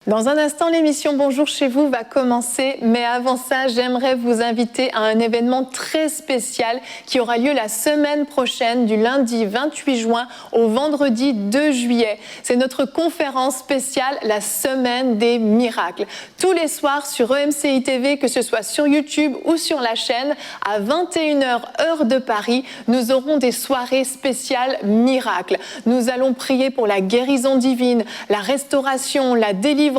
Dans un instant, l'émission Bonjour chez vous va commencer, mais avant ça, j'aimerais vous inviter à un événement très spécial qui aura lieu la semaine prochaine, du lundi 28 juin au vendredi 2 juillet. C'est notre conférence spéciale, la Semaine des Miracles. Tous les soirs sur EMCI TV, que ce soit sur YouTube ou sur la chaîne, à 21h heure de Paris, nous aurons des soirées spéciales miracles. Nous allons prier pour la guérison divine, la restauration, la délivrance,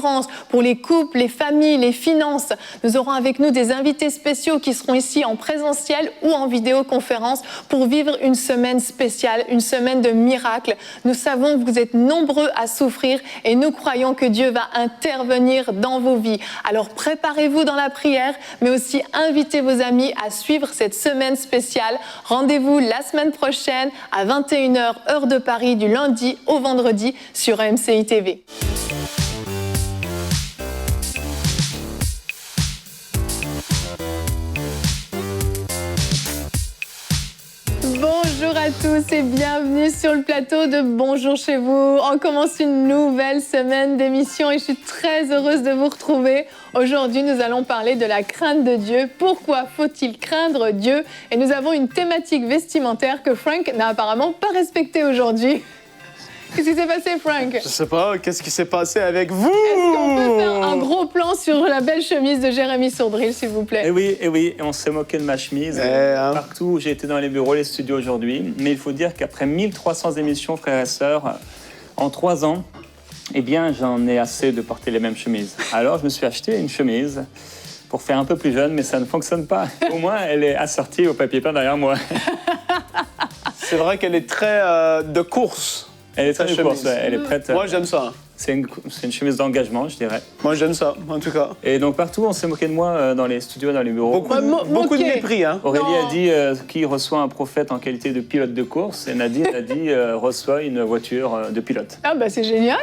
pour les couples, les familles, les finances. Nous aurons avec nous des invités spéciaux qui seront ici en présentiel ou en vidéoconférence pour vivre une semaine spéciale, une semaine de miracles. Nous savons que vous êtes nombreux à souffrir et nous croyons que Dieu va intervenir dans vos vies. Alors préparez-vous dans la prière, mais aussi invitez vos amis à suivre cette semaine spéciale. Rendez-vous la semaine prochaine à 21h heure de Paris, du lundi au vendredi sur EMCI TV. Bonjour à tous et bienvenue sur le plateau de Bonjour chez vous. On commence une nouvelle semaine d'émission et je suis très heureuse de vous retrouver. Aujourd'hui, nous allons parler de la crainte de Dieu. Pourquoi faut-il craindre Dieu? Et nous avons une thématique vestimentaire que Frank n'a apparemment pas respectée aujourd'hui. Qu'est-ce qui s'est passé, Frank? Je sais pas, qu'est-ce qui s'est passé avec vous? Est-ce qu'on peut faire un gros plan sur la belle chemise de Jérémy Sourdril, s'il vous plaît? Eh oui, on s'est moqué de ma chemise. Partout où j'ai été dans les bureaux, les studios aujourd'hui. Mais il faut dire qu'après 1300 émissions, frères et sœurs, en 3 ans, eh bien, j'en ai assez de porter les mêmes chemises. Alors, je me suis acheté une chemise pour faire un peu plus jeune, mais ça ne fonctionne pas. Au moins, elle est assortie au papier peint derrière moi. C'est vrai qu'elle est très de course. Elle est très de course, ouais, elle est prête. Moi, j'aime ça. C'est une chemise d'engagement, je dirais. Moi, j'aime ça, en tout cas. Et donc, partout, on s'est moqué de moi dans les studios, dans les bureaux. Beaucoup de mépris, hein. Aurélie a dit qui reçoit un prophète en qualité de pilote de course, et Nadine a dit reçoit une voiture de pilote. Ah bah c'est génial.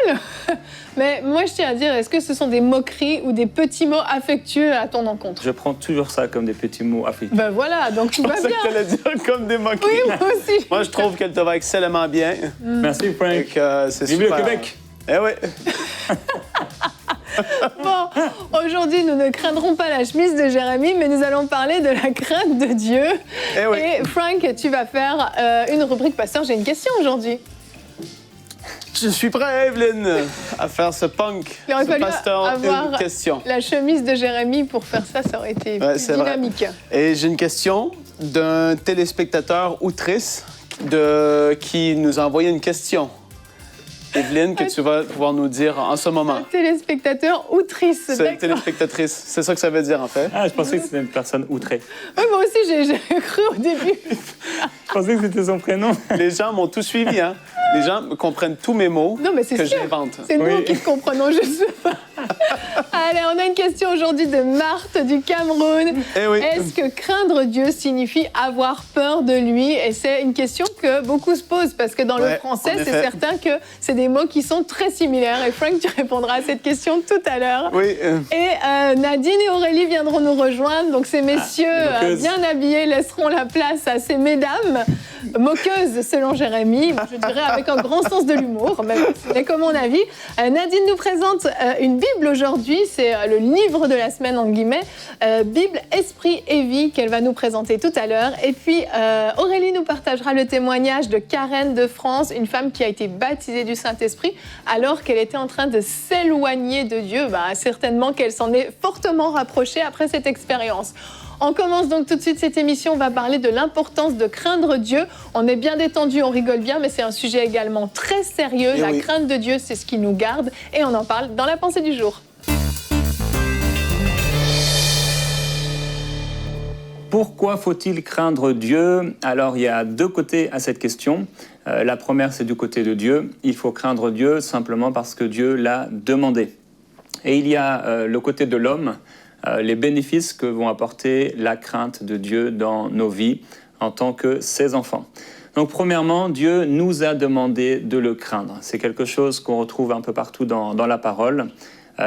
Mais moi je tiens à dire, est-ce que ce sont des moqueries ou des petits mots affectueux à ton encontre? Je prends toujours ça comme des petits mots affectueux. Ben voilà, donc tout va bien. Je pensais que tu allais dire comme des moqueries. Oui, moi aussi. Moi, je trouve qu'elle te va excellemment bien. Merci Frank. C'est Vive super. le Québec. Eh oui. Bon, aujourd'hui, nous ne craindrons pas la chemise de Jérémy, mais nous allons parler de la crainte de Dieu. Eh oui. Et Frank, tu vas faire une rubrique Pasteur, j'ai une question aujourd'hui. Je suis prêt, Evelyne, à faire ce punk. Il aurait ce fallu pasteur, avoir une question. la chemise de Jérémy pour faire ça, ça aurait été plus dynamique. Vrai. Et j'ai une question d'un téléspectateur outrice qui nous a envoyé une question. Evelyne, que tu vas pouvoir nous dire en ce moment. Un téléspectateur outrice. C'est une téléspectatrice. C'est ça que ça veut dire, en fait. Ah, je pensais que c'était une personne outrée. Oui, moi aussi, j'ai cru au début. Je pensais que c'était son prénom. Les gens m'ont tout suivi, hein. Les gens comprennent tous mes mots non, mais c'est que sûr. j'invente. C'est nous qui le comprenons juste pas. Allez, on a une question aujourd'hui de Marthe du Cameroun. Eh oui. Est-ce que craindre Dieu signifie avoir peur de lui? Et c'est une question que beaucoup se posent parce que dans le français, c'est certain que c'est des mots qui sont très similaires. Et Frank, tu répondras à cette question tout à l'heure. Oui. Et Nadine et Aurélie viendront nous rejoindre. Donc ces messieurs bien habillés laisseront la place à ces mesdames moqueuses selon Jérémy. Je dirais avec un grand sens de l'humour, mais c'est comme mon avis. Nadine nous présente une Bible aujourd'hui, c'est le livre de la semaine, entre guillemets, Bible, Esprit et Vie, qu'elle va nous présenter tout à l'heure. Et puis, Aurélie nous partagera le témoignage de Karen de France, une femme qui a été baptisée du Saint-Esprit alors qu'elle était en train de s'éloigner de Dieu. Certainement qu'elle s'en est fortement rapprochée après cette expérience. On commence donc tout de suite cette émission, on va parler de l'importance de craindre Dieu. On est bien détendu, on rigole bien, mais c'est un sujet également très sérieux. La crainte de Dieu, c'est ce qui nous garde et on en parle dans la pensée du jour. Pourquoi faut-il craindre Dieu? Alors, il y a 2 côtés à cette question. La première, c'est du côté de Dieu. Il faut craindre Dieu simplement parce que Dieu l'a demandé. Et il y a le côté de l'homme, les bénéfices que vont apporter la crainte de Dieu dans nos vies en tant que ses enfants. Donc, premièrement, Dieu nous a demandé de le craindre. C'est quelque chose qu'on retrouve un peu partout dans la parole,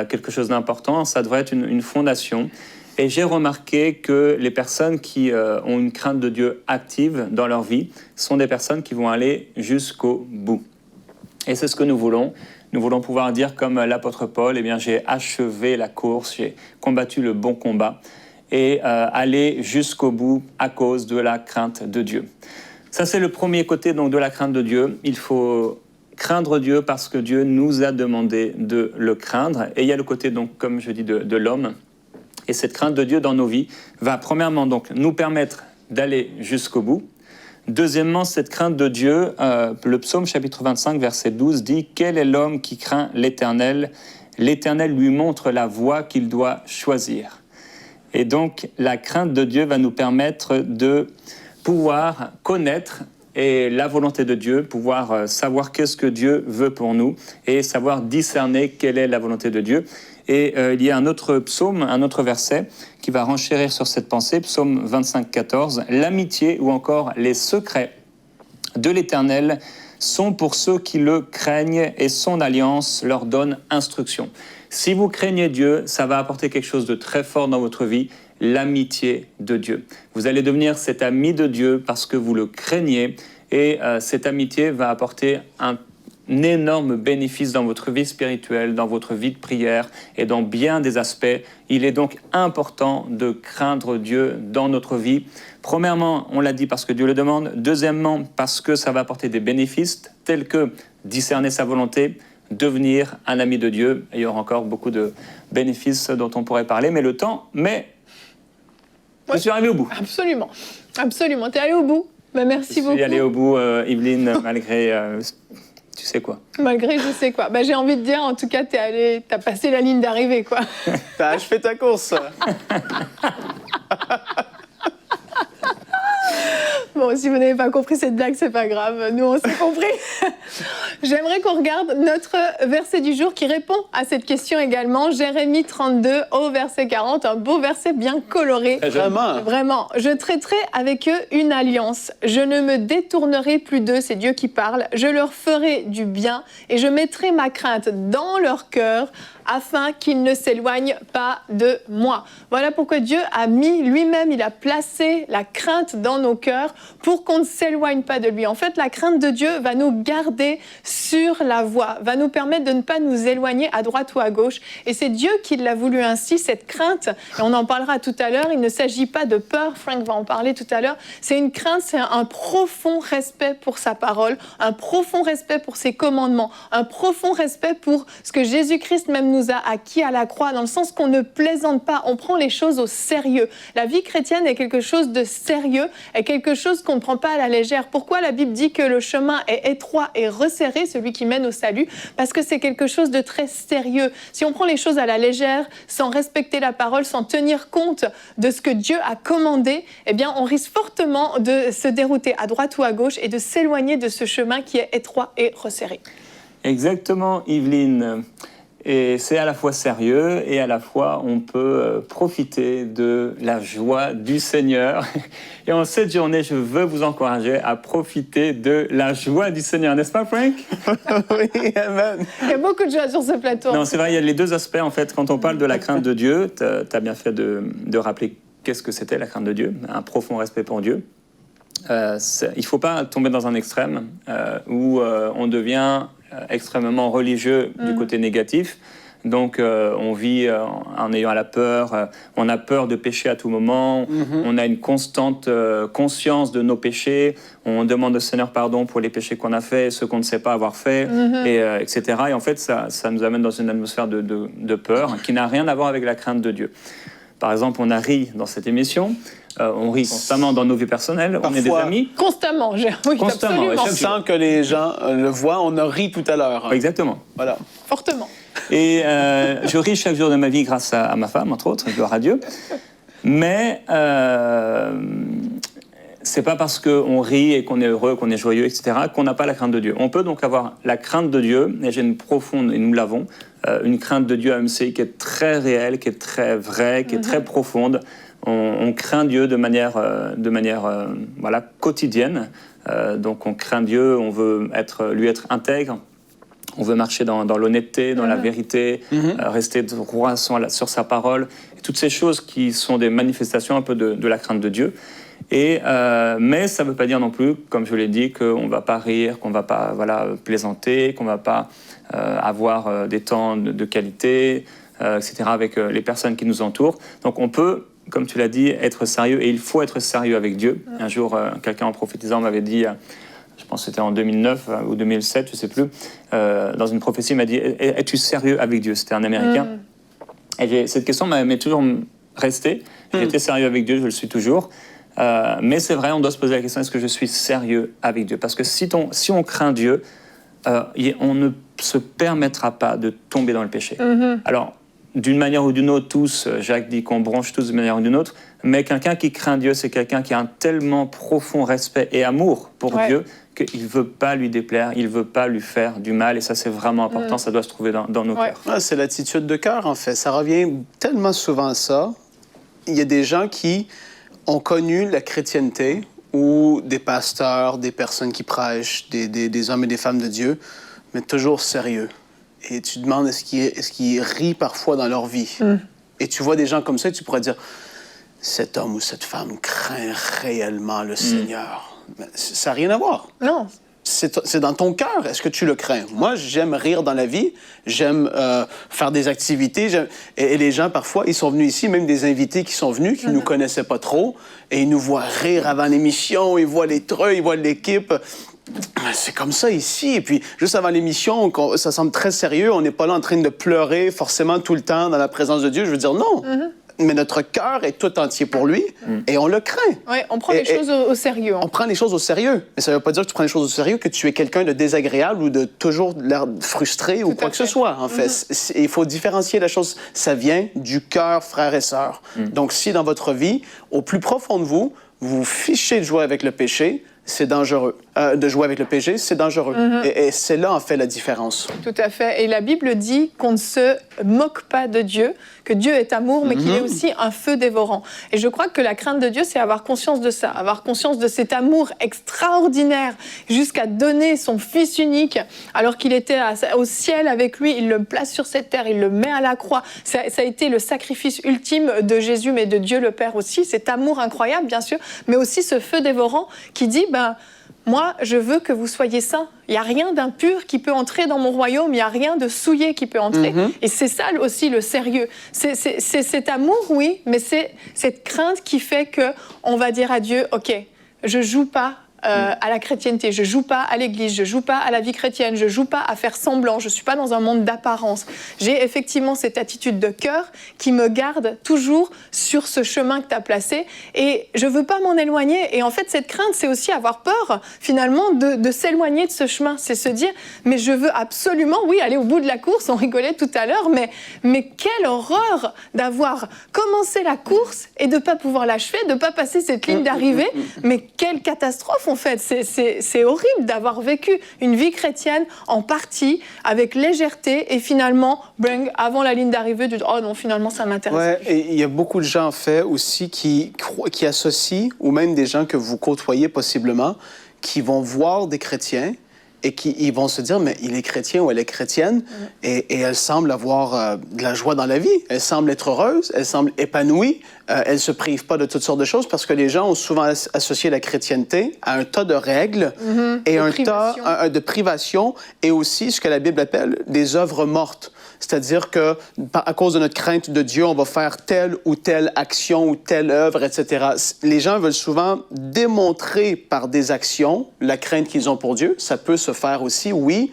quelque chose d'important. Ça devrait être une fondation. Et j'ai remarqué que les personnes qui ont une crainte de Dieu active dans leur vie sont des personnes qui vont aller jusqu'au bout. Et c'est ce que nous voulons. Nous voulons pouvoir dire comme l'apôtre Paul, eh bien, j'ai achevé la course, j'ai combattu le bon combat et aller jusqu'au bout à cause de la crainte de Dieu. Ça, c'est le premier côté donc, de la crainte de Dieu. Il faut craindre Dieu parce que Dieu nous a demandé de le craindre. Et il y a le côté, donc, comme je dis, de l'homme. Et cette crainte de Dieu dans nos vies va premièrement donc, nous permettre d'aller jusqu'au bout. Deuxièmement, cette crainte de Dieu, le psaume chapitre 25, verset 12 dit « Quel est l'homme qui craint l'Éternel ? L'Éternel lui montre la voie qu'il doit choisir. » Et donc, la crainte de Dieu va nous permettre de pouvoir connaître la volonté de Dieu, pouvoir savoir qu'est-ce que Dieu veut pour nous et savoir discerner quelle est la volonté de Dieu. Et il y a un autre psaume, un autre verset qui va renchérir sur cette pensée, psaume 25, 14. « L'amitié ou encore les secrets de l'Éternel sont pour ceux qui le craignent et son alliance leur donne instruction. » Si vous craignez Dieu, ça va apporter quelque chose de très fort dans votre vie, l'amitié de Dieu. Vous allez devenir cet ami de Dieu parce que vous le craignez et cette amitié va apporter un énorme bénéfice dans votre vie spirituelle, dans votre vie de prière et dans bien des aspects. Il est donc important de craindre Dieu dans notre vie. Premièrement, on l'a dit parce que Dieu le demande. Deuxièmement, parce que ça va apporter des bénéfices tels que discerner sa volonté, devenir un ami de Dieu. Et il y aura encore beaucoup de bénéfices dont on pourrait parler, mais le temps, je suis arrivé au bout. Absolument, absolument. T'es allé au bout. Ben, merci beaucoup. Je suis allé au bout, Yveline, malgré... tu sais quoi. Malgré je sais quoi. Ben, j'ai envie de dire, en tout cas, t'as passé la ligne d'arrivée, quoi. T'as achevé ta course. Bon, si vous n'avez pas compris cette blague, c'est pas grave. Nous, on s'est compris. J'aimerais qu'on regarde notre verset du jour qui répond à cette question également. Jérémie 32 au verset 40. Un beau verset bien coloré. Vraiment. Vraiment. Je traiterai avec eux une alliance. Je ne me détournerai plus d'eux. C'est Dieu qui parle. Je leur ferai du bien et je mettrai ma crainte dans leur cœur afin qu'ils ne s'éloignent pas de moi. Voilà pourquoi Dieu a mis lui-même, il a placé la crainte dans nos cœurs pour qu'on ne s'éloigne pas de lui. En fait, la crainte de Dieu va nous garder sur la voie, va nous permettre de ne pas nous éloigner à droite ou à gauche. Et c'est Dieu qui l'a voulu ainsi, cette crainte. Et on en parlera tout à l'heure. Il ne s'agit pas de peur, Frank va en parler tout à l'heure. C'est une crainte, c'est un profond respect pour sa parole, un profond respect pour ses commandements, un profond respect pour ce que Jésus-Christ même nous a acquis à la croix, dans le sens qu'on ne plaisante pas, on prend les choses au sérieux. La vie chrétienne est quelque chose de sérieux, est quelque chose qu'on ne prend pas à la légère. Pourquoi la Bible dit que le chemin est étroit et resserré, celui qui mène au salut? Parce que c'est quelque chose de très sérieux. Si on prend les choses à la légère, sans respecter la parole, sans tenir compte de ce que Dieu a commandé, eh bien, on risque fortement de se dérouter à droite ou à gauche et de s'éloigner de ce chemin qui est étroit et resserré. Exactement, Yveline. Et c'est à la fois sérieux et à la fois on peut profiter de la joie du Seigneur. Et en cette journée, je veux vous encourager à profiter de la joie du Seigneur, n'est-ce pas, Frank? Oui, amen. Il y a beaucoup de joie sur ce plateau. Non, c'est vrai, il y a les deux aspects en fait. Quand on parle de la crainte de Dieu, tu as bien fait de rappeler qu'est-ce que c'était la crainte de Dieu, un profond respect pour Dieu. Il ne faut pas tomber dans un extrême où on devient extrêmement religieux du côté négatif. Donc, on vit en ayant la peur, on a peur de pécher à tout moment, on a une constante conscience de nos péchés, on demande au Seigneur pardon pour les péchés qu'on a faits, ceux qu'on ne sait pas avoir faits, etc. Et en fait, ça nous amène dans une atmosphère de peur qui n'a rien à voir avec la crainte de Dieu. Par exemple, on a ri dans cette émission, on rit constamment dans nos vies personnelles, Parfois, on est des amis. Constamment, oui, Constamment, absolument. ouais, Sans que les gens le voient, on a ri tout à l'heure. Exactement. Voilà. Fortement. Et je ris chaque jour de ma vie grâce à ma femme, entre autres, gloire à Dieu. Mais c'est pas parce qu'on rit et qu'on est heureux, qu'on est joyeux, etc., qu'on n'a pas la crainte de Dieu. On peut donc avoir la crainte de Dieu, et j'ai une profonde, et nous l'avons, une crainte de Dieu à AMC qui est très réelle, qui est très vraie, qui est très profonde. On craint Dieu de manière voilà, quotidienne. Donc on craint Dieu, on veut lui être intègre. On veut marcher dans l'honnêteté, dans la vérité, rester droit sur sa parole. Et toutes ces choses qui sont des manifestations un peu de la crainte de Dieu. Mais ça ne veut pas dire non plus, comme je l'ai dit, qu'on ne va pas rire, qu'on ne va pas plaisanter, qu'on ne va pas avoir des temps de qualité, etc. avec les personnes qui nous entourent. Donc on peut, comme tu l'as dit, être sérieux, et il faut être sérieux avec Dieu. Un jour, quelqu'un en prophétisant m'avait dit, je pense que c'était en 2009 ou 2007, je ne sais plus, dans une prophétie, il m'a dit « Es-tu sérieux avec Dieu ?» C'était un Américain. Et cette question m'est toujours restée. J'ai été sérieux avec Dieu, je le suis toujours. Mais c'est vrai, on doit se poser la question, est-ce que je suis sérieux avec Dieu? Parce que si on craint Dieu, on ne se permettra pas de tomber dans le péché. Alors, d'une manière ou d'une autre, tous, Jacques dit qu'on bronche tous d'une manière ou d'une autre, mais quelqu'un qui craint Dieu, c'est quelqu'un qui a un tellement profond respect et amour pour Dieu qu'il ne veut pas lui déplaire, il ne veut pas lui faire du mal, et ça c'est vraiment important, ça doit se trouver dans nos cœurs. C'est l'attitude de cœur, en fait. Ça revient tellement souvent à ça. Il y a des gens qui ont connu la chrétienté, ou des pasteurs, des personnes qui prêchent, des hommes et des femmes de Dieu, mais toujours sérieux. Et tu te demandes, est-ce qu'ils rient parfois dans leur vie? Et tu vois des gens comme ça, et tu pourrais dire, cet homme ou cette femme craint réellement le Seigneur. Mais ça n'a rien à voir. Non. C'est dans ton cœur. Est-ce que tu le crains? Moi, j'aime rire dans la vie. J'aime faire des activités. Et les gens, parfois, ils sont venus ici, même des invités qui sont venus, qui ne nous connaissaient pas trop, et ils nous voient rire avant l'émission, ils voient les trucs, ils voient l'équipe. C'est comme ça ici. Et puis, juste avant l'émission, ça semble très sérieux. On n'est pas là en train de pleurer forcément tout le temps dans la présence de Dieu. Je veux dire, non. Mais notre cœur est tout entier pour lui et on le craint. Oui, on prend les choses au sérieux. On prend les choses au sérieux. Mais ça ne veut pas dire que tu prends les choses au sérieux que tu es quelqu'un de désagréable ou de toujours l'air frustré ou quoi que ce soit, en fait. Il faut différencier la chose. Ça vient du cœur, frères et sœurs. Donc, si dans votre vie, au plus profond de vous, vous fichez de jouer avec le péché, c'est dangereux. De jouer avec le péché, c'est dangereux. Et c'est là, en fait, la différence. Tout à fait. Et la Bible dit qu'on ne se moque pas de Dieu, que Dieu est amour, mais qu'il est aussi un feu dévorant. Et je crois que la crainte de Dieu, c'est avoir conscience de ça, avoir conscience de cet amour extraordinaire, jusqu'à donner son Fils unique, alors qu'il était au ciel avec lui, il le place sur cette terre, il le met à la croix. Ça a été le sacrifice ultime de Jésus, mais de Dieu le Père aussi. Cet amour incroyable, bien sûr, mais aussi ce feu dévorant qui dit, moi, je veux que vous soyez saints. Il n'y a rien d'impur qui peut entrer dans mon royaume. Il n'y a rien de souillé qui peut entrer. Et c'est ça aussi le sérieux. C'est cet amour, oui, mais c'est cette crainte qui fait qu'on va dire à Dieu, OK, je ne joue pas à la chrétienté, je ne joue pas à l'église, je ne joue pas à la vie chrétienne, je ne joue pas à faire semblant, je ne suis pas dans un monde d'apparence. J'ai effectivement cette attitude de cœur qui me garde toujours sur ce chemin que tu as placé et je ne veux pas m'en éloigner. Et en fait, cette crainte, c'est aussi avoir peur finalement de s'éloigner de ce chemin. C'est se dire, mais je veux absolument, oui, aller au bout de la course, on rigolait tout à l'heure, mais quelle horreur d'avoir commencé la course et de ne pas pouvoir l'achever, de ne pas passer cette ligne d'arrivée. Mais quelle catastrophe en fait, c'est horrible d'avoir vécu une vie chrétienne en partie avec légèreté et finalement, avant la ligne d'arrivée, tu dis oh non, finalement ça m'intéresse. Ouais, et il y a beaucoup de gens en fait aussi qui associent, ou même des gens que vous côtoyez possiblement, qui vont voir des chrétiens et ils vont se dire, mais il est chrétien ou elle est chrétienne, et elle semble avoir de la joie dans la vie, elle semble être heureuse, elle semble épanouie, elle ne se prive pas de toutes sortes de choses, parce que les gens ont souvent associé la chrétienté à un tas de règles et un tas de privation, et aussi ce que la Bible appelle des œuvres mortes. C'est-à-dire que, à cause de notre crainte de Dieu, on va faire telle ou telle action ou telle œuvre, etc. Les gens veulent souvent démontrer par des actions la crainte qu'ils ont pour Dieu. Ça peut se faire aussi, oui,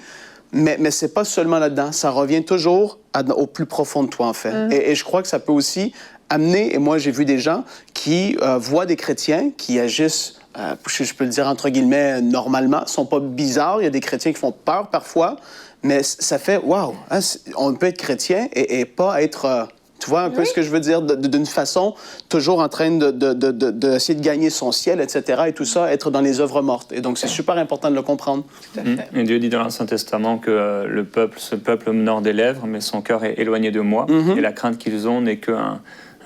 mais c'est pas seulement là-dedans. Ça revient toujours au plus profond de toi, en fait. Et je crois que ça peut aussi et moi j'ai vu des gens qui voient des chrétiens qui agissent, je peux le dire entre guillemets, normalement, sont pas bizarres. Il y a des chrétiens qui font peur parfois, mais ça fait, wow, hein, on peut être chrétien et pas être, tu vois un peu ce que je veux dire, d'une façon toujours en train d'essayer de gagner son ciel, etc. Et tout ça, être dans les œuvres mortes. Et donc c'est super important de le comprendre. Tout à fait. Et Dieu dit dans l'Ancien Testament que ce peuple m'honore des lèvres, mais son cœur est éloigné de moi. Et la crainte qu'ils ont n'est qu'un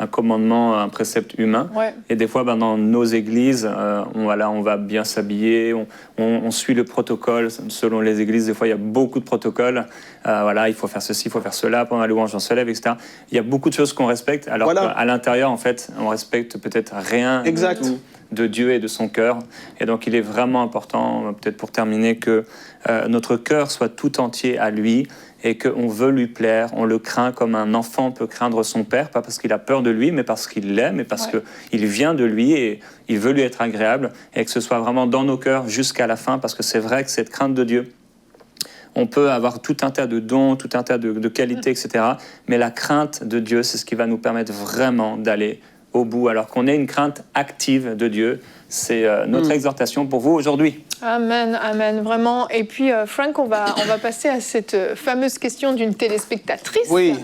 commandement, un précepte humain. Et des fois, dans nos églises, on va bien s'habiller, on suit le protocole. Selon les églises, des fois, il y a beaucoup de protocoles. Il faut faire ceci, il faut faire cela, pendant la louange, on se lève, etc. Il y a beaucoup de choses qu'on respecte, alors qu'à l'intérieur, en fait, on respecte peut-être rien. Exact. Du tout. de Dieu et de son cœur. Et donc il est vraiment important, peut-être pour terminer, que notre cœur soit tout entier à lui et qu'on veut lui plaire, on le craint comme un enfant peut craindre son père, pas parce qu'il a peur de lui, mais parce qu'il l'aime et parce qu'il vient de lui et il veut lui être agréable, et que ce soit vraiment dans nos cœurs jusqu'à la fin, parce que c'est vrai que cette crainte de Dieu, on peut avoir tout un tas de dons, tout un tas de qualités, etc. Mais la crainte de Dieu, c'est ce qui va nous permettre vraiment d'aller au bout, alors qu'on ait une crainte active de Dieu. C'est notre exhortation pour vous aujourd'hui. Amen, amen, vraiment. Et puis, Frank, on va passer à cette fameuse question d'une téléspectatrice. Oui.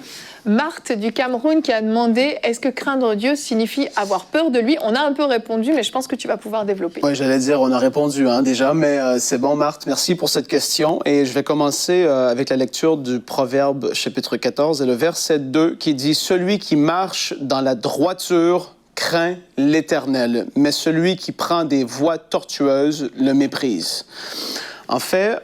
Marthe du Cameroun qui a demandé « Est-ce que craindre Dieu signifie avoir peur de lui ?» On a un peu répondu, mais je pense que tu vas pouvoir développer. Oui, j'allais dire, on a répondu déjà, mais c'est bon, Marthe, merci pour cette question. Et je vais commencer avec la lecture du Proverbe, chapitre 14, et le verset 2, qui dit « Celui qui marche dans la droiture craint l'Éternel, mais celui qui prend des voies tortueuses le méprise. » En fait,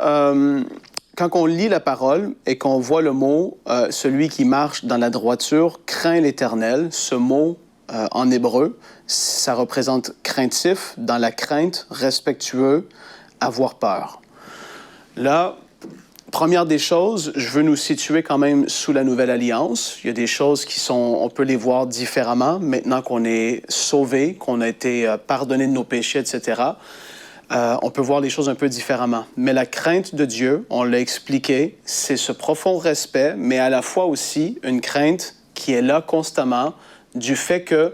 quand on lit la parole et qu'on voit le mot « celui qui marche dans la droiture craint l'Éternel », ce mot en hébreu, ça représente craintif, dans la crainte, respectueux, avoir peur. Là, première des choses, je veux nous situer quand même sous la Nouvelle Alliance. Il y a des choses qui sont, on peut les voir différemment maintenant qu'on est sauvé, qu'on a été pardonné de nos péchés, etc. On peut voir les choses un peu différemment. Mais la crainte de Dieu, on l'a expliqué, c'est ce profond respect, mais à la fois aussi une crainte qui est là constamment du fait que,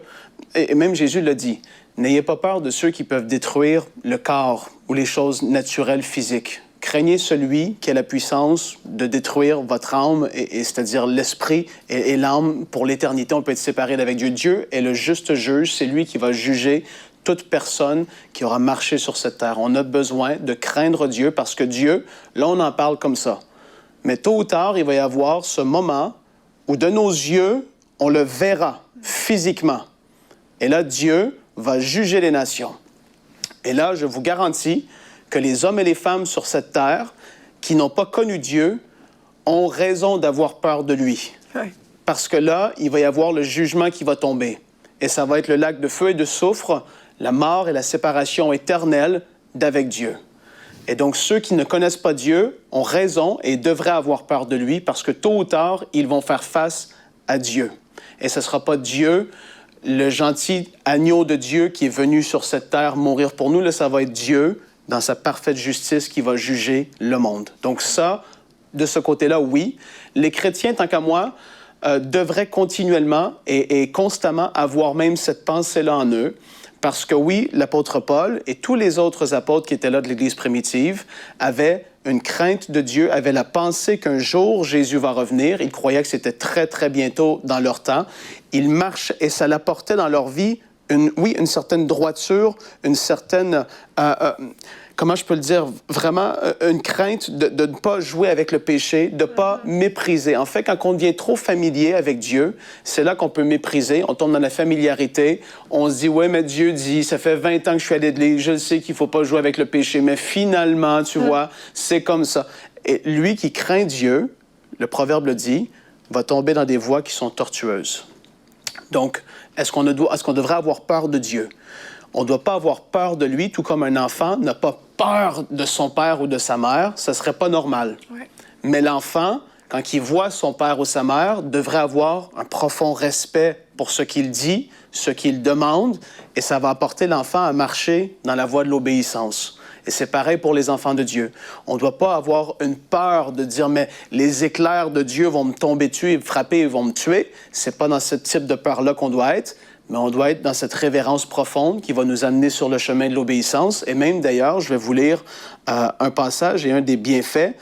et même Jésus l'a dit, n'ayez pas peur de ceux qui peuvent détruire le corps ou les choses naturelles physiques. Craignez celui qui a la puissance de détruire votre âme, et c'est-à-dire l'esprit et l'âme pour l'éternité. On peut être séparé d'avec Dieu. Dieu est le juste juge, c'est lui qui va juger toute personne qui aura marché sur cette terre. On a besoin de craindre Dieu parce que Dieu, là on en parle comme ça. Mais tôt ou tard, il va y avoir ce moment où de nos yeux, on le verra physiquement. Et là, Dieu va juger les nations. Et là, je vous garantis que les hommes et les femmes sur cette terre qui n'ont pas connu Dieu ont raison d'avoir peur de lui. Oui. Parce que là, il va y avoir le jugement qui va tomber. Et ça va être le lac de feu et de soufre, la mort et la séparation éternelle d'avec Dieu. Et donc, ceux qui ne connaissent pas Dieu ont raison et devraient avoir peur de lui parce que tôt ou tard, ils vont faire face à Dieu. Et ce ne sera pas Dieu, le gentil agneau de Dieu qui est venu sur cette terre mourir pour nous. Là, ça va être Dieu, dans sa parfaite justice, qui va juger le monde. Donc ça, de ce côté-là, oui. Les chrétiens, tant qu'à moi, devraient continuellement et constamment avoir même cette pensée-là en eux. Parce que oui, l'apôtre Paul et tous les autres apôtres qui étaient là de l'Église primitive avaient une crainte de Dieu, avaient la pensée qu'un jour Jésus va revenir. Ils croyaient que c'était très, très bientôt dans leur temps. Ils marchaient et ça l'apportait dans leur vie une certaine droiture, une certaine, comment je peux le dire, vraiment une crainte de ne pas jouer avec le péché, de ne pas mépriser. En fait, quand on devient trop familier avec Dieu, c'est là qu'on peut mépriser, on tombe dans la familiarité, on se dit, ouais, mais Dieu dit, ça fait 20 ans que je suis à l'église, je sais qu'il ne faut pas jouer avec le péché, mais finalement, tu vois, c'est comme ça. Et lui qui craint Dieu, le Proverbe le dit, va tomber dans des voies qui sont tortueuses. Donc, est-ce qu'on devrait avoir peur de Dieu? On ne doit pas avoir peur de lui, tout comme un enfant n'a pas peur de son père ou de sa mère. Ce ne serait pas normal. Ouais. Mais l'enfant, quand il voit son père ou sa mère, devrait avoir un profond respect pour ce qu'il dit, ce qu'il demande, et ça va apporter l'enfant à marcher dans la voie de l'obéissance. Et c'est pareil pour les enfants de Dieu. On ne doit pas avoir une peur de dire « mais les éclairs de Dieu vont me tomber dessus et me frapper et vont me tuer ». Ce n'est pas dans ce type de peur-là qu'on doit être, mais on doit être dans cette révérence profonde qui va nous amener sur le chemin de l'obéissance. Et même d'ailleurs, je vais vous lire un passage et un des bienfaits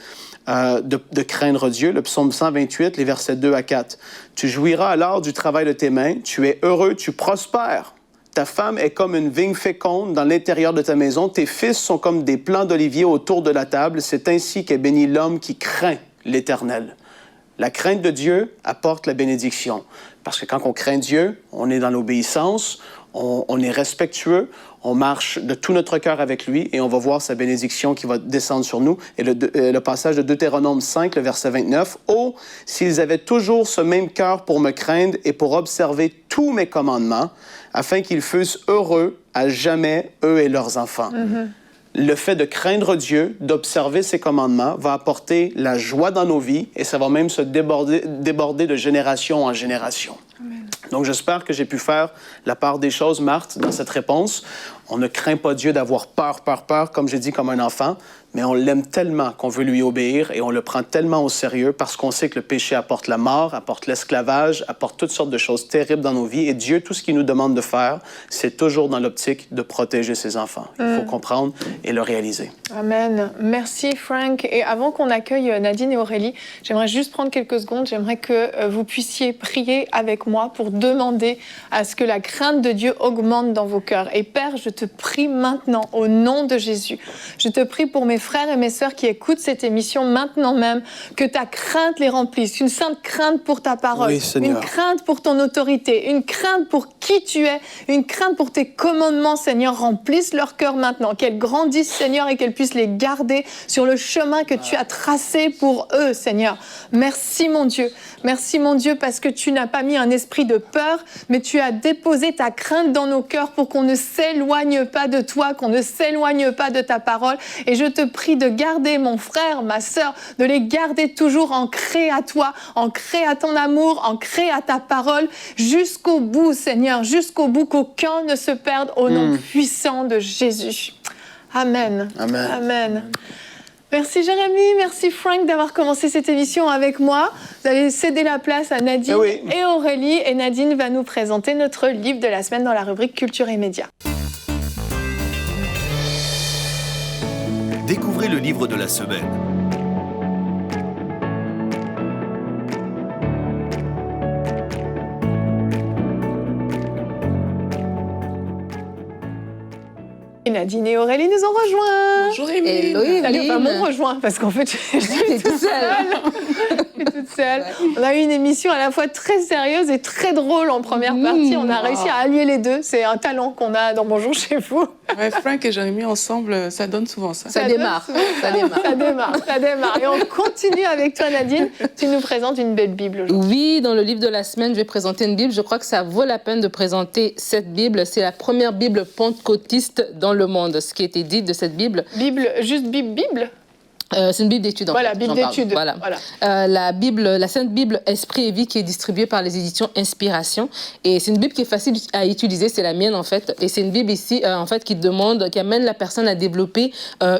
de craindre Dieu, le psaume 128, les versets 2 à 4. « Tu jouiras alors du travail de tes mains, tu es heureux, tu prospères. Ta femme est comme une vigne féconde dans l'intérieur de ta maison. Tes fils sont comme des plants d'olivier autour de la table. C'est ainsi qu'est béni l'homme qui craint l'Éternel. » La crainte de Dieu apporte la bénédiction. Parce que quand on craint Dieu, on est dans l'obéissance, on est respectueux, on marche de tout notre cœur avec lui et on va voir sa bénédiction qui va descendre sur nous. Et le passage de Deutéronome 5, le verset 29, « Oh, s'ils avaient toujours ce même cœur pour me craindre et pour observer tous mes commandements, afin qu'ils fussent heureux à jamais, eux et leurs enfants. Le fait de craindre Dieu, d'observer ses commandements, va apporter la joie dans nos vies et ça va même se déborder de génération en génération. Amen. Donc, j'espère que j'ai pu faire la part des choses, Marthe, dans cette réponse. On ne craint pas Dieu d'avoir peur, comme j'ai dit, comme un enfant, mais on l'aime tellement qu'on veut lui obéir et on le prend tellement au sérieux parce qu'on sait que le péché apporte la mort, apporte l'esclavage, apporte toutes sortes de choses terribles dans nos vies. Et Dieu, tout ce qu'il nous demande de faire, c'est toujours dans l'optique de protéger ses enfants. Il faut comprendre et le réaliser. Amen. Merci, Frank. Et avant qu'on accueille Nadine et Aurélie, j'aimerais juste prendre quelques secondes. J'aimerais que vous puissiez prier avec moi pour demander à ce que la crainte de Dieu augmente dans vos cœurs. Et Père, je te prie maintenant, au nom de Jésus, je te prie pour mes frères et mes sœurs qui écoutent cette émission maintenant même, que ta crainte les remplisse, une sainte crainte pour ta parole, oui, Seigneur. Une crainte pour ton autorité, une crainte pour qui tu es, une crainte pour tes commandements, Seigneur, remplisse leur cœur maintenant, qu'elles grandissent, Seigneur, et qu'elles puissent les garder sur le chemin que tu as tracé pour eux, Seigneur. Merci, mon Dieu, parce que tu n'as pas mis un esprit de peur, mais tu as déposé ta crainte dans nos cœurs pour qu'on ne s'éloigne pas de toi, qu'on ne s'éloigne pas de ta parole. Et je te prie de garder mon frère, ma sœur, de les garder toujours ancrés à toi, ancrés à ton amour, ancrés à ta parole, jusqu'au bout, Seigneur, jusqu'au bout, qu'aucun ne se perde au nom puissant de Jésus. Amen. Amen. Amen. Merci Jérémy, merci Frank d'avoir commencé cette émission avec moi. Vous allez céder la place à Nadine et Aurélie. Et Nadine va nous présenter notre livre de la semaine dans la rubrique Culture et Médias. Découvrez le livre de la semaine. Nadine et Aurélie nous ont rejoints. Bonjour Émile. Hello Émile. Enfin, m'ont rejoint parce qu'en fait, je suis toute seule. On a eu une émission à la fois très sérieuse et très drôle en première partie. On a réussi à allier les deux. C'est un talent qu'on a dans Bonjour chez vous. Ouais, Frank et Jérémy ensemble, ça donne souvent ça. Ça démarre. Et on continue avec toi, Nadine. Tu nous présentes une belle Bible aujourd'hui. Oui, dans le livre de la semaine, je vais présenter une Bible. Je crois que ça vaut la peine de présenter cette Bible. C'est la première Bible pentecôtiste dans le monde. Ce qui a été dit de cette Bible. Bible C'est une Bible d'études. Voilà, Bible d'études. Voilà. La Sainte Bible Esprit et Vie qui est distribuée par les éditions Inspiration. Et c'est une Bible qui est facile à utiliser, c'est la mienne en fait. Et c'est une Bible ici en fait qui amène la personne à développer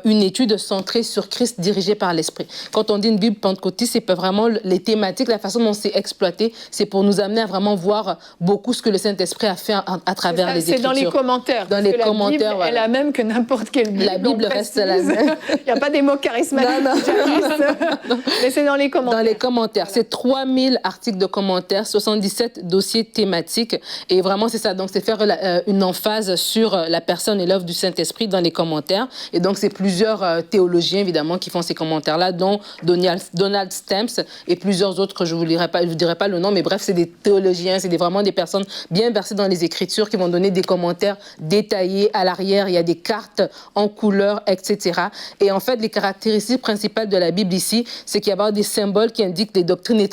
une étude centrée sur Christ dirigée par l'Esprit. Quand on dit une Bible pentecôtiste, c'est pas vraiment les thématiques, la façon dont c'est exploité, c'est pour nous amener à vraiment voir beaucoup ce que le Saint-Esprit a fait à travers les Écritures. C'est dans les commentaires. Dans les commentaires, Bible est la même que n'importe quelle Bible. La Bible reste la même. Il n'y a pas des mots charismatiques. Non. Mais c'est dans les commentaires. Dans les commentaires. C'est 3000 articles de commentaires, 77 dossiers thématiques. Et vraiment, c'est ça. Donc, c'est faire une emphase sur la personne et l'œuvre du Saint-Esprit dans les commentaires. Et donc, c'est plusieurs théologiens, évidemment, qui font ces commentaires-là, dont Donald Stamps et plusieurs autres que je ne vous dirai pas le nom. Mais bref, c'est des théologiens, c'est vraiment des personnes bien versées dans les Écritures qui vont donner des commentaires détaillés. À l'arrière, il y a des cartes en couleur, etc. Et en fait, les caractéristiques principale de la Bible ici, c'est qu'il y a des symboles qui indiquent des doctrines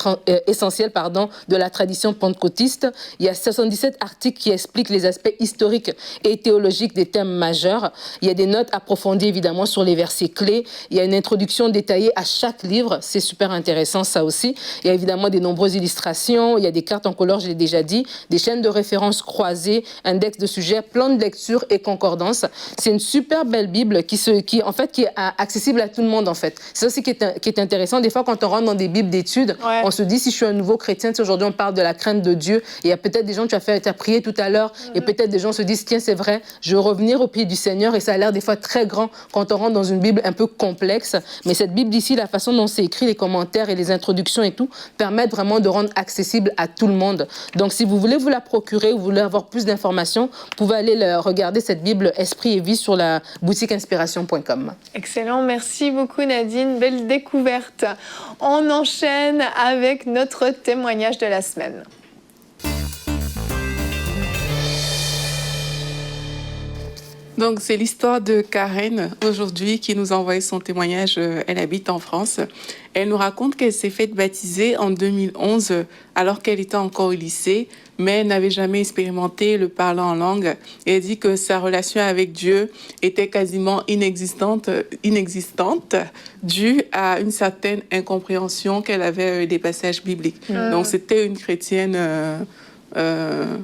essentielles de la tradition pentecôtiste. Il y a 77 articles qui expliquent les aspects historiques et théologiques des thèmes majeurs. Il y a des notes approfondies, évidemment, sur les versets clés. Il y a une introduction détaillée à chaque livre. C'est super intéressant, ça aussi. Il y a évidemment des nombreuses illustrations. Il y a des cartes en couleur, je l'ai déjà dit, des chaînes de références croisées, index de sujets, plan de lecture et concordance. C'est une super belle Bible qui est accessible à tout le monde, en fait. C'est ça aussi qui est intéressant. Des fois, quand on rentre dans des bibles d'études, on se dit, si je suis un nouveau chrétien, aujourd'hui, on parle de la crainte de Dieu. Et il y a peut-être des gens, tu as prié tout à l'heure, et peut-être des gens se disent, tiens, c'est vrai, je veux revenir au pied du Seigneur. Et ça a l'air des fois très grand quand on rentre dans une Bible un peu complexe. Mais cette Bible ici, la façon dont c'est écrit, les commentaires et les introductions et tout, permettent vraiment de rendre accessible à tout le monde. Donc, si vous voulez vous la procurer ou vous voulez avoir plus d'informations, vous pouvez aller regarder cette Bible Esprit et Vie sur la boutique inspiration.com. Excellent, merci beaucoup Nadine, belle découverte. On enchaîne avec notre témoignage de la semaine. « Donc, c'est l'histoire de Karen, aujourd'hui, qui nous a envoyé son témoignage. Elle habite en France. Elle nous raconte qu'elle s'est faite baptiser en 2011, alors qu'elle était encore au lycée, mais elle n'avait jamais expérimenté le parler en langue. Et elle dit que sa relation avec Dieu était quasiment inexistante, due à une certaine incompréhension qu'elle avait des passages bibliques. Donc, c'était une chrétienne... je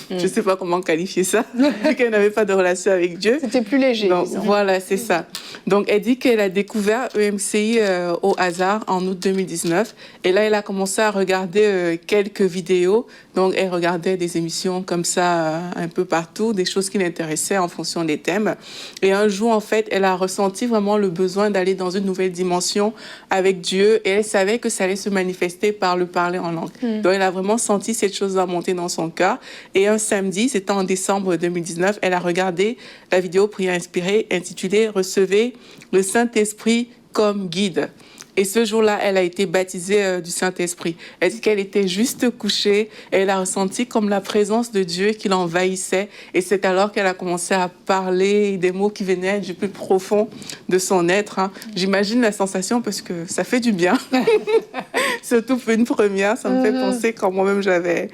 ne sais pas comment qualifier ça, vu qu'elle n'avait pas de relation avec Dieu. C'était plus léger. Donc, voilà, c'est ça. Donc, elle dit qu'elle a découvert EMCI au hasard en août 2019. Et là, elle a commencé à regarder quelques vidéos. Donc, elle regardait des émissions comme ça un peu partout, des choses qui l'intéressaient en fonction des thèmes. Et un jour, en fait, elle a ressenti vraiment le besoin d'aller dans une nouvelle dimension avec Dieu. Et elle savait que ça allait se manifester par le parler en langue. Donc, elle a vraiment senti cette chose-là monter dans son cœur. Et un samedi, c'était en décembre 2019, elle a regardé la vidéo Prière inspirée intitulée « Recevez le Saint-Esprit comme guide ». Et ce jour-là, elle a été baptisée du Saint-Esprit. Elle dit qu'elle était juste couchée et elle a ressenti comme la présence de Dieu qui l'envahissait. Et c'est alors qu'elle a commencé à parler des mots qui venaient du plus profond de son être. J'imagine la sensation parce que ça fait du bien. Surtout pour une première, ça me fait penser quand moi-même j'avais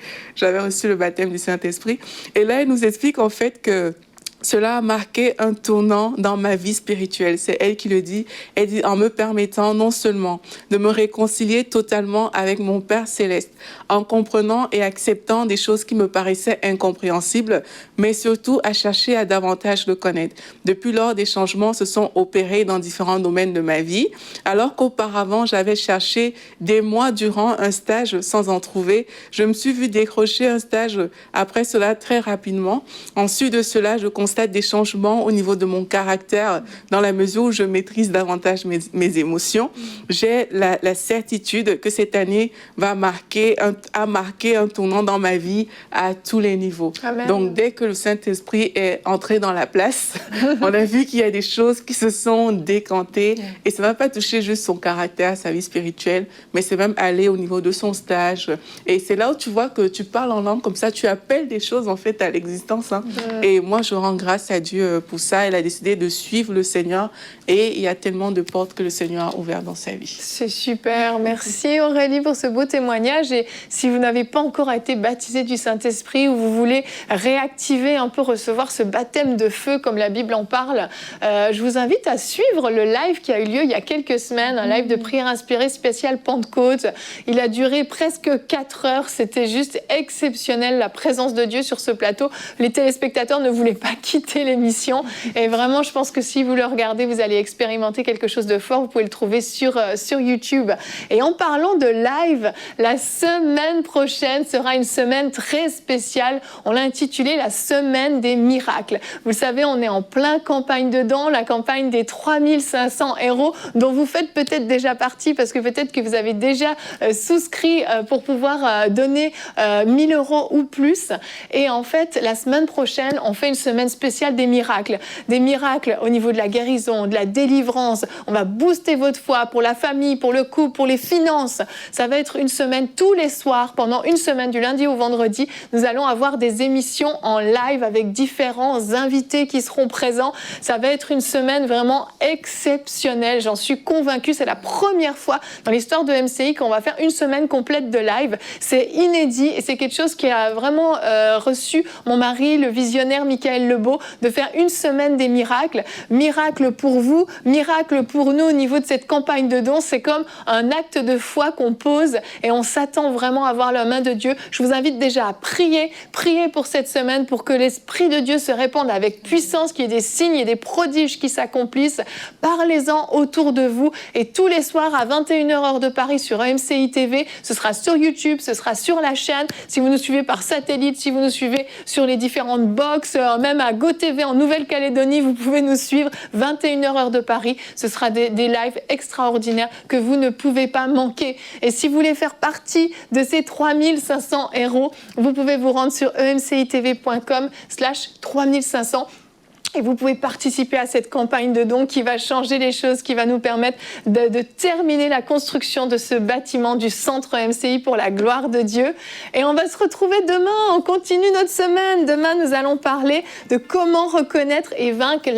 reçu le baptême du Saint-Esprit. Et là, elle nous explique en fait que cela a marqué un tournant dans ma vie spirituelle. C'est elle qui le dit. Elle dit en me permettant non seulement de me réconcilier totalement avec mon Père céleste, en comprenant et acceptant des choses qui me paraissaient incompréhensibles, mais surtout à chercher à davantage le connaître. Depuis lors, des changements se sont opérés dans différents domaines de ma vie. Alors qu'auparavant, j'avais cherché des mois durant un stage sans en trouver, je me suis vue décrocher un stage après cela très rapidement. Ensuite de cela, je constate des changements au niveau de mon caractère dans la mesure où je maîtrise davantage mes émotions. J'ai la certitude que cette année a marqué un tournant dans ma vie à tous les niveaux. Amen. Donc, dès que le Saint-Esprit est entré dans la place, on a vu qu'il y a des choses qui se sont décantées et ça ne va pas toucher juste son caractère, sa vie spirituelle, mais c'est même aller au niveau de son stage. Et c'est là où tu vois que tu parles en langue comme ça, tu appelles des choses en fait à l'existence. Et moi, je rends grâce à Dieu pour ça. Elle a décidé de suivre le Seigneur et il y a tellement de portes que le Seigneur a ouvertes dans sa vie. C'est super. Merci Aurélie pour ce beau témoignage. Et si vous n'avez pas encore été baptisé du Saint-Esprit ou vous voulez réactiver un peu, recevoir ce baptême de feu comme la Bible en parle, je vous invite à suivre le live qui a eu lieu il y a quelques semaines, un live de prière inspirée spécial Pentecôte. Il a duré presque 4 heures. C'était juste exceptionnel, la présence de Dieu sur ce plateau. Les téléspectateurs ne voulaient pas quitter l'émission. Et vraiment, je pense que si vous le regardez, vous allez expérimenter quelque chose de fort. Vous pouvez le trouver sur YouTube. Et en parlant de live, la semaine prochaine sera une semaine très spéciale. On l'a intitulée la semaine des miracles. Vous le savez, on est en plein campagne dedans, la campagne des 3500 héros, dont vous faites peut-être déjà partie, parce que peut-être que vous avez déjà souscrit pour pouvoir donner 1000 € ou plus. Et en fait, la semaine prochaine, on fait une semaine spéciale des miracles. Des miracles au niveau de la guérison, de la délivrance. On va booster votre foi pour la famille, pour le couple, pour les finances. Ça va être une semaine tous les soirs, pendant une semaine, du lundi au vendredi. Nous allons avoir des émissions en live avec différents invités qui seront présents. Ça va être une semaine vraiment exceptionnelle. J'en suis convaincue. C'est la première fois dans l'histoire de MCI qu'on va faire une semaine complète de live. C'est inédit et c'est quelque chose qui a vraiment reçu mon mari, le visionnaire Michael Lebeau, de faire une semaine des miracles. Miracle pour vous, miracle pour nous au niveau de cette campagne de dons. C'est comme un acte de foi qu'on pose et on s'attend vraiment à voir la main de Dieu. Je vous invite déjà à prier pour cette semaine, pour que l'Esprit de Dieu se répande avec puissance, qu'il y ait des signes et des prodiges qui s'accomplissent. Parlez-en autour de vous et tous les soirs à 21h heure de Paris sur MCI TV, ce sera sur YouTube, ce sera sur la chaîne. Si vous nous suivez par satellite, si vous nous suivez sur les différentes box, même à GoTV en Nouvelle-Calédonie, vous pouvez nous suivre 21h heure de Paris. Ce sera des lives extraordinaires que vous ne pouvez pas manquer. Et si vous voulez faire partie de ces 3500 héros, vous pouvez vous rendre sur emcitv.com/3500. Et vous pouvez participer à cette campagne de dons qui va changer les choses, qui va nous permettre de terminer la construction de ce bâtiment du centre MCI pour la gloire de Dieu. Et on va se retrouver demain, on continue notre semaine. Demain, nous allons parler de comment reconnaître et vaincre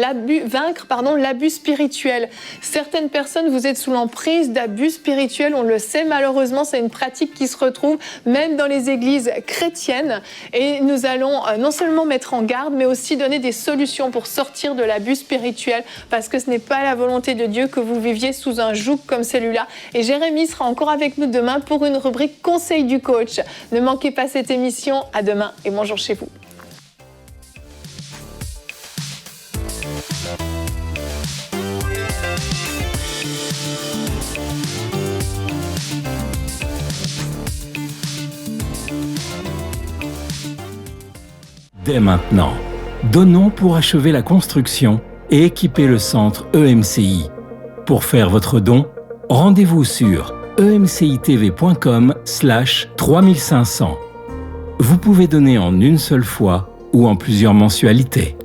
l'abus spirituel. Certaines personnes, vous êtes sous l'emprise d'abus spirituels, on le sait malheureusement, c'est une pratique qui se retrouve même dans les églises chrétiennes. Et nous allons non seulement mettre en garde, mais aussi donner des solutions pour sortir de l'abus spirituel, parce que ce n'est pas la volonté de Dieu que vous viviez sous un joug comme celui-là. Et Jérémie sera encore avec nous demain pour une rubrique Conseil du coach. Ne manquez pas cette émission. À demain et bonjour chez vous. Dès maintenant, donnons pour achever la construction et équiper le centre EMCI. Pour faire votre don, rendez-vous sur emcitv.com/3500. Vous pouvez donner en une seule fois ou en plusieurs mensualités.